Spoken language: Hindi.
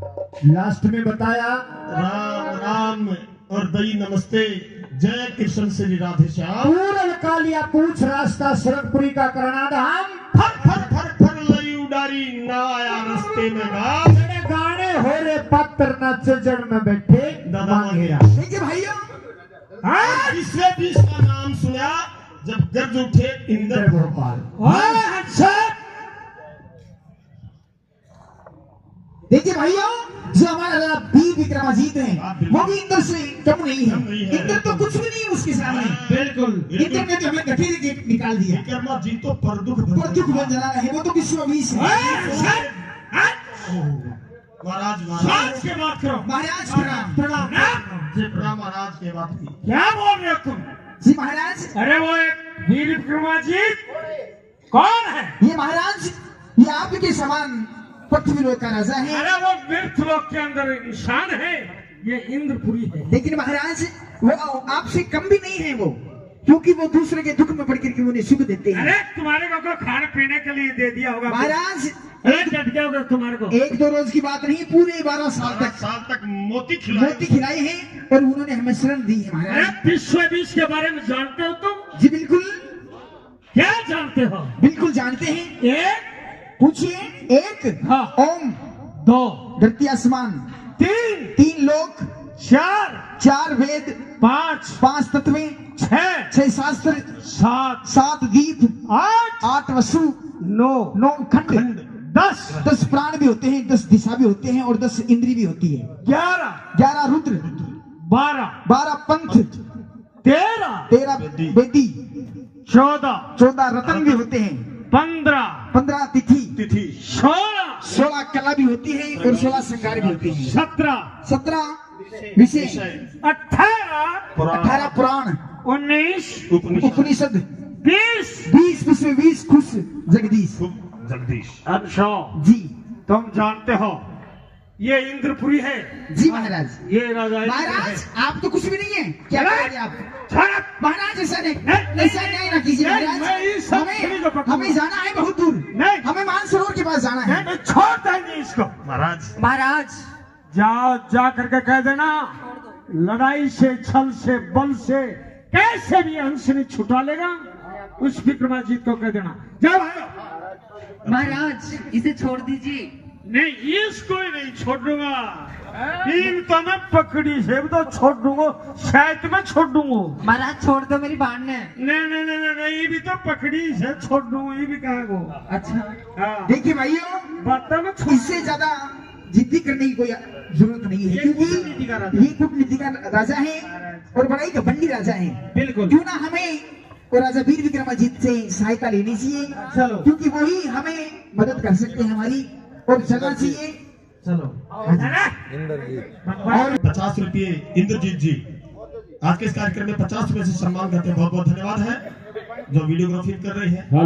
लास्ट में बताया राम राम और दई नमस्ते, जय कृष्ण श्री राधे श्याम। पूरन कालिया पूछ रास्ता सुरखपुरी का करनाधाम, फर फर फर फर लई उडारी ना आया रास्ते में गाँव। मेरे गाने हो रे पत्थर न जड़ में बैठे मांगेरा। ठीक है भाइयों, इससे भी इसका नाम सुना जब गर्ज उठे इंद्र गोपाल। देखिए भाइयों, जो हमारा वीर विक्रमाजीत है वो भी इंद्र से कम नहीं है। इंद्र तो कुछ भी नहीं है उसके सामने। बिल्कुल, इंद्र ने तो हमें गठरी निकाल दिया। विक्रमाजीत तो पर दुख बन जना है, वो तो विश्ववीस है। महाराज महाराज के बात करो। महाराज प्रणाम। जी प्रणाम महाराज के बात की। क्या बोल रहे हो तुम? जी महाराज, अरे वो एक वीर विक्रमाजीत कौन है? ये महाराज, ये आपके समान पृथ्वी लोक का राजा है। अरे वो मृतलोक के अंदर इंसान है, ये इंद्रपुरी है। लेकिन महाराज वो आपसे कम भी नहीं है वो, क्योंकि वो दूसरे के दुख में पड़ करके उन्हें सुख देते हैं। अरे तुम्हारे को खाने पीने के लिए दे दिया होगा महाराज। एक डट गया होगा तुम्हारे को। एक दो रोज की बात नहीं, पूरे 12 साल तक मोती खिलाए हैं और उन्होंने हमें शरण दी है अरे महाराज। विश्व बीज के बारे में जानते हो तुम? जी बिल्कुल, क्या जानते हो? बिल्कुल जानते हैं। एक, पूछिए। एक हाँ। ओम, दो, धरती आसमान, तीन, 3 लोक, चार, 4 वेद, पाँच, 5 तत्वें, छह, 6 शास्त्र, सात, 7 दीप, आठ, 8 वसु, नौ, 9 खंड, 10 प्राण भी होते हैं, 10 दिशा भी होते हैं और 10 इंद्री भी होती है। 11 रुद्र, 12 पंथ, 13 वेदी, 14 रत्न भी होते हैं, 15 तिथि, 16 कला भी होती है और 16 श्रृंगार भी होते हैं, 17 विशेष, 18 पुराण, 19 उपनिषद, 20 20 खुश जगदीश अच्छा जी। तुम जानते हो ये इंद्रपुरी है। जी महाराज। ये राजा महाराज आप तो कुछ भी नहीं है, क्या कह रहे आप? है। महाराज ऐसा नहीं, नहीं, ऐसा नहीं ना कीजिए नहीं, मैं महाराज। इस सब चीज़ को पकड़ूंगा। हमें जाना है बहुत दूर, नहीं। हमें मानसरोवर के पास जाना है। मैं छोड़ देंगे इसको। महाराज जाओ, जा करके कह देना लड़ाई से, छल से, बल से कैसे भी अंश नहीं छुटा लेगा, उस विक्रमाजीत को कह देना। जाओ भाई। महाराज इसे छोड़ दीजिए। नहीं, इसको ही नहीं छोड़ दूंगा। इन तो मैं पकड़ी से तो छोड़ दूंगा, शायद मैं छोड़ दूंगा। महाराज छोड़ दो, मेरी बहन है। नहीं, ये भी तो पकड़ी से छोड़ दूंगा, ये भी कहाँ को। अच्छा हाँ। देखिए भाइयों, बात में इससे ज्यादा जिद्दी करने की कोई जरूरत नहीं है, क्योंकि ये कूटनीति का राजा है और बड़ा ही घमंडी राजा है। बिल्कुल। क्यों ना हमें और राजा वीर विक्रमाजीत से सहायता लेनी चाहिए। चलो, क्योंकि वही हमें मदद कर सकते हैं हमारी, और चलना चाहिए। चलो। और 50 रुपये इंद्रजीत जी आज के इस कार्यक्रम में 50 रुपये से सम्मान करते हैं। बहुत बहुत धन्यवाद है जो वीडियोग्राफी कर रहे हैं।